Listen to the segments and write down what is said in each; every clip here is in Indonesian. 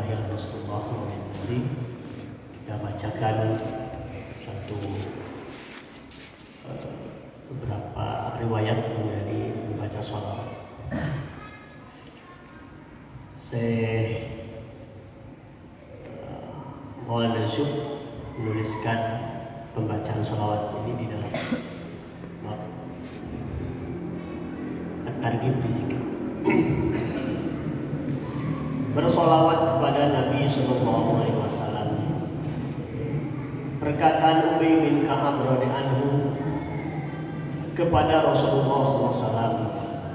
kelahiran Rasulullah ini kita bacakan satu beberapa riwayat mengenai membaca sholawat. Saya Maulana Syuk menuliskan pembacaan sholawat ini di dalam At-Targhib fi Dzikr. Bersolawat kepada Nabi Sallallahu Alaihi Wasallam. Perkataan Ubay bin Ka'ab radhiyallahu anhu kepada Rasulullah SAW,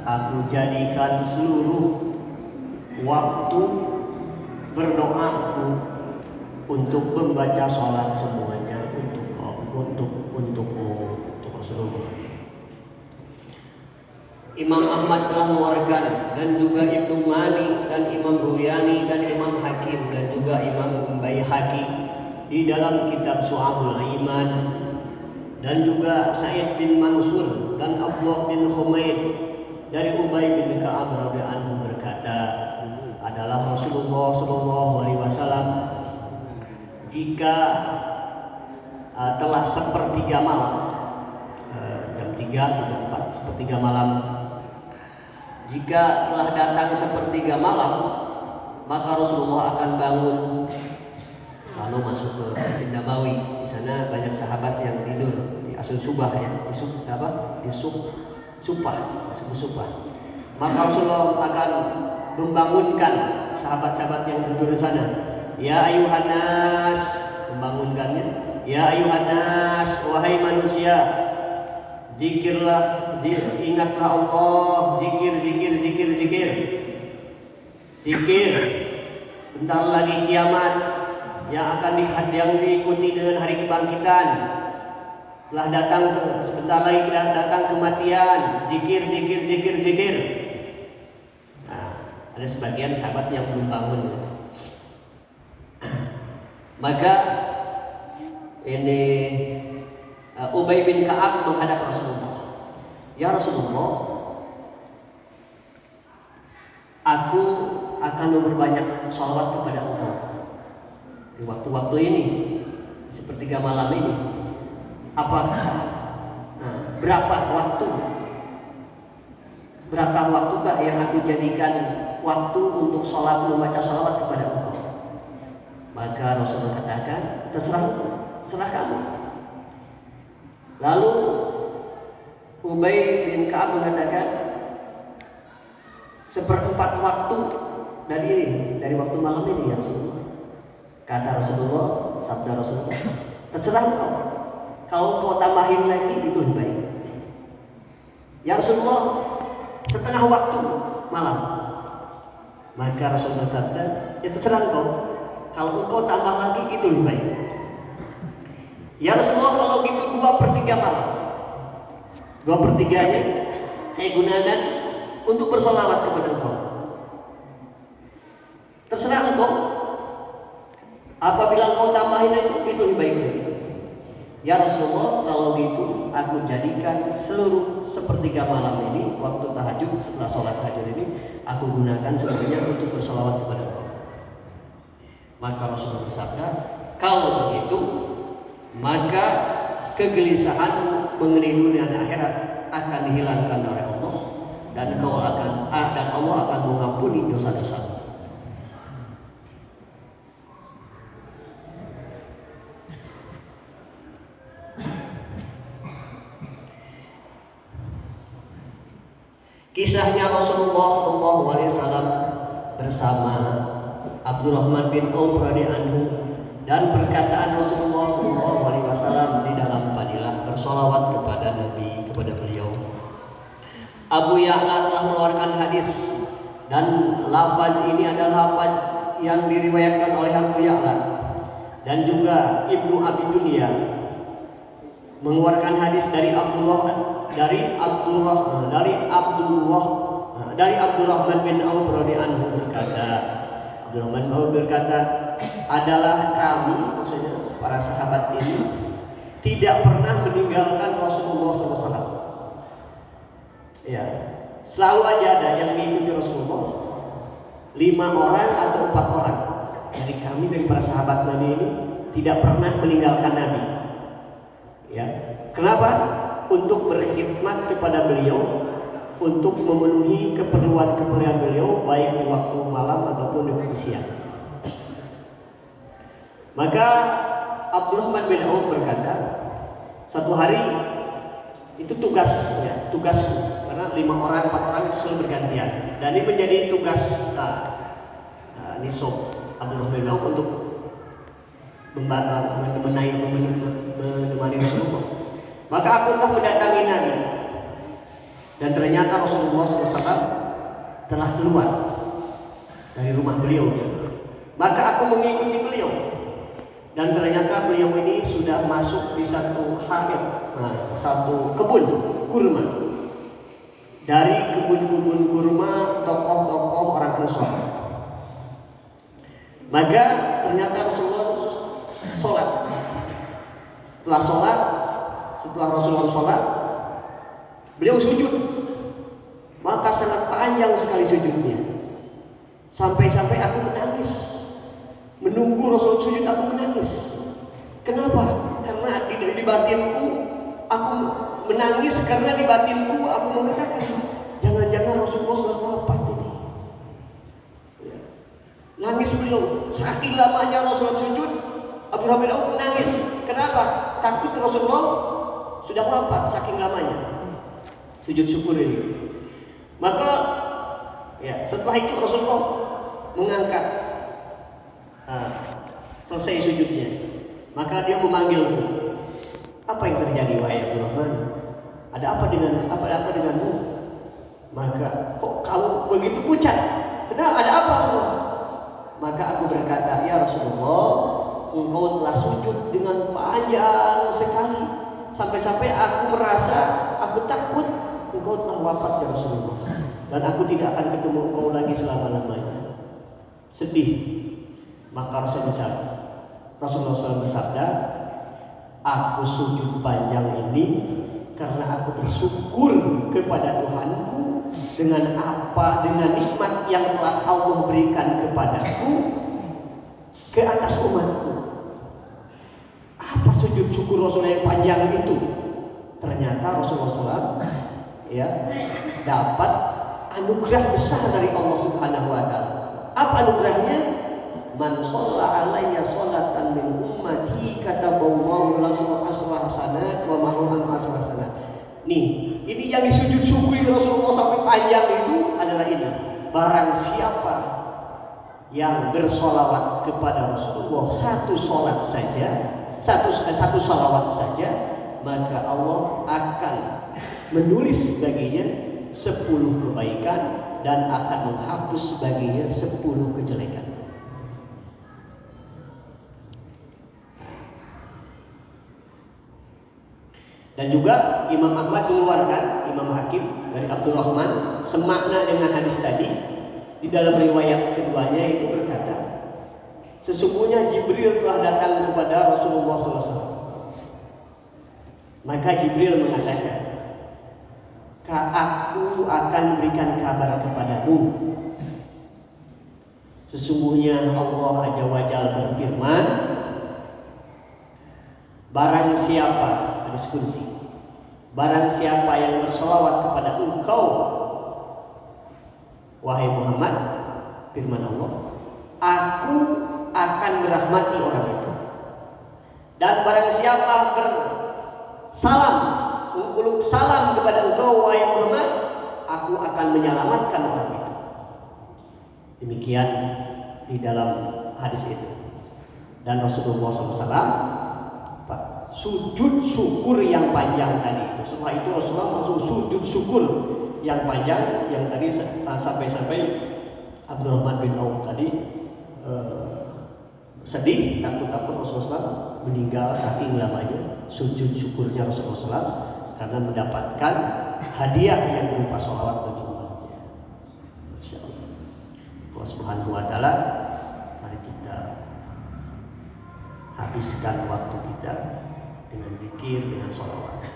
aku jadikan seluruh waktu berdoaku untuk membaca sholat semuanya untuk Rasulullah. Imam Ahmad telah mengeluarkan, dan juga Ibnu Mani dan Imam Ruyani dan Imam Hakim dan juga Imam Baihaqi di dalam kitab Syu'abul Iman, dan juga Sa'id bin Mansur dan Abdullah bin Humaid dari Ubay bin Ka'ab radhiyallahu anhu berkata, adalah Rasulullah sallallahu alaihi wasallam jika telah sepertiga malam, jam 3 atau 4, sepertiga malam, jika telah datang sepertiga malam, maka Rasulullah akan bangun lalu masuk ke Masjid Nabawi. Di sana banyak sahabat yang tidur di Asul Subah ya, di Supah. Maka Rasulullah akan membangunkan sahabat-sahabat yang tidur di sana. Ya ayuhan nas, membangunkannya. Ya ayuhan nas, wahai manusia, zikirlah, ingatlah Allah, zikir. Bentar lagi kiamat yang akan diikuti dengan hari kebangkitan. Telah datang sebentar lagi datang kematian. Zikir. Nah, ada sebagian sahabat yang belum bangun. Maka ini Ubay bin Ka'ab menghadap Rasulullah. Ya Rasulullah, aku akan memperbanyak sholawat kepada Engkau di waktu-waktu ini, sepertiga malam ini. Berapa waktukah yang aku jadikan waktu untuk membaca sholawat kepada Engkau? Maka Rasulullah katakan, terserah kamu. Lalu Ubay bin Ka'ab mengatakan, 1/4 waktu dari waktu malam ini ya Rasulullah. Kata Rasulullah, sabda Rasulullah, terserah engkau. Kalau kau tambahin lagi itu lebih baik. Ya Rasulullah, setengah waktu malam. Maka Rasulullah sabda, ya terserah engkau. Kalau engkau tambah lagi itu lebih baik. Ya Rasulullah, kalau gitu 2/3 malam. 2/3-nya saya gunakan untuk bersolawat kepada engkau. Terserah engkau. Apabila engkau tambahin itu lebih baik lagi. Ya Rasulullah, kalau gitu aku jadikan seluruh 1/3 malam ini, waktu tahajud setelah sholat tahajud ini, aku gunakan semuanya untuk bersolawat kepada engkau. Maka Rasulullah bersabda, kalau begitu maka kegelisahanmu mengenai dunia dan akhirat akan dihilangkan oleh Allah, dan Allah akan mengampuni dosa-dosa. Kisahnya Rasulullah SAW bersama Abdurrahman bin Auf radhiyallahu anhu dan perkataan Rasulullah SAW di dalam fadilah bersolawat kepada Nabi, kepada beliau. Abu Ya'la telah mengeluarkan hadis, dan lafaz ini adalah lafaz yang diriwayatkan oleh Abu Ya'la, dan juga Ibnu Abi Dunya mengeluarkan hadis dari Abdurrahman bin Auf radhiyallahu anhu berkata, Abdurrahman bin Auf berkata, adalah kami, maksudnya para sahabat ini, tidak pernah meninggalkan Rasulullah SAW. Ya, selalu aja ada yang mengikuti Rasulullah, 5 orang atau 4 orang. kami dari para sahabat Nabi ini tidak pernah meninggalkan Nabi. Ya, kenapa? Untuk berkhidmat kepada beliau, untuk memenuhi keperluan beliau baik di waktu malam ataupun di waktu siang. Maka Abdurrahman bin Auf berkata, satu hari itu tugasku, karena 4 orang itu selalu bergantian, dan ini menjadi tugas Nisab Abdurrahman bin Auf untuk menemani Rasulullah. Maka aku telah mendatangi Nabi, dan ternyata Rasulullah SAW telah keluar dari rumah beliau. Maka aku mengikuti beliau, dan ternyata beliau ini sudah masuk di satu satu kebun kurma. Dari kebun-kebun kurma tokoh-tokoh orang Ansar. Maka ternyata Rasulullah sholat. Setelah Rasulullah sholat, beliau sujud. Maka sangat panjang sekali sujudnya. Sampai-sampai aku menangis. Menunggu Rasulullah sujud, aku menangis. Kenapa? Karena di batinku aku menangis, karena di batinku aku mengatakan, jangan-jangan Rasulullah sudah wafat ini. Nangis beliau. Saking lamanya Rasulullah sujud, Abdurrahman bin Auf menangis. Kenapa? Takut Rasulullah sudah wafat, saking lamanya sujud syukur ini. Maka setelah itu Rasulullah mengangkat selesai sujudnya. Maka dia memanggilku. Apa yang terjadi wahai Abdurrahman? Ada apa denganmu? Maka kok kamu begitu pucat? Kenapa? Ada apa Allah? Maka aku berkata, ya Rasulullah, engkau telah sujud dengan panjang sekali, sampai-sampai aku merasa, aku takut engkau telah wafat ya Rasulullah, dan aku tidak akan ketemu engkau lagi selama-lamanya. Sedih. Maka Rasulullah SAW bersabda, aku sujud panjang ini karena aku bersyukur kepada Tuhanku dengan nikmat yang telah Allah berikan kepadaku ke atas umatku. Apa sujud syukur Rasulullah yang panjang itu? Ternyata Rasulullah SAW dapat anugerah besar dari Allah Subhanahu wa Ta'ala. Apa anugerahnya? Man shalla alayya sholatan min ummati kataballahu lahu asra hasanat wa mahruman asra hasanat. Nih, ini yang disujud syukuri Rasulullah sampai panjang itu adalah ini. Barang siapa yang bersolawat kepada Rasulullah satu salawat saja, maka Allah akan menulis baginya 10 kebaikan dan akan menghapus baginya 10 kejelekan. Dan juga Imam Ahmad mengeluarkan, Imam Hakim dari Abdurrahman semakna dengan hadis tadi. Di dalam riwayat keduanya itu berkata, sesungguhnya Jibril telah datang kepada Rasulullah SAW. Maka Jibril mengatakan, aku akan berikan kabar kepadamu. Sesungguhnya Allah Azza wa Jalla berfirman, barang siapa, hadis kursi, barang siapa yang bersolawat kepada engkau wahai Muhammad, firman Allah, aku akan merahmati orang itu. Dan barang siapa menguluk salam kepada engkau wahai Muhammad, aku akan menyelamatkan orang itu. Demikian di dalam hadis itu. Dan Rasulullah SAW sujud syukur yang panjang tadi. Setelah itu Rasulullah langsung sujud syukur yang panjang yang tadi sampai-sampai Abdurrahman bin Auf tadi sedih, takut Rasulullah SAW meninggal saking lamanya sujud syukurnya Rasulullah SAW karena mendapatkan hadiah yang berupa sholawat bagi umatnya. Masya Allah. Allah Subhanahu wa Ta'ala, mari kita habiskan waktu kita dengan zikir, dengan sholawat.